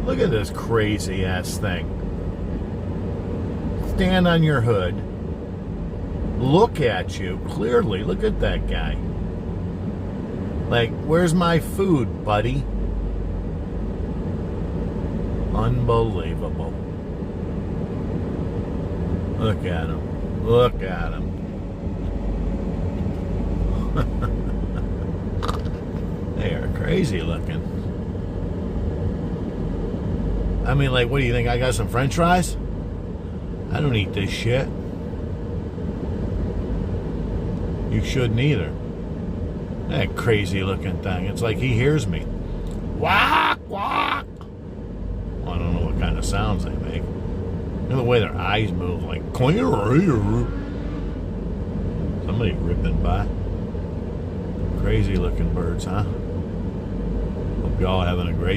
Look at this crazy ass thing. Stand on your hood. Look at you clearly. Look at that guy. Like, where's my food, buddy? Unbelievable. Look at him. Look at him. They are crazy looking. I mean, like, what do you think? I got some french fries? I don't eat this shit. You shouldn't either. That crazy looking thing. It's like he hears me. Whack, whack. Well, I don't know what kind of sounds they make. You know the way their eyes move, like somebody ripping by. Crazy looking birds, huh? Hope y'all having a great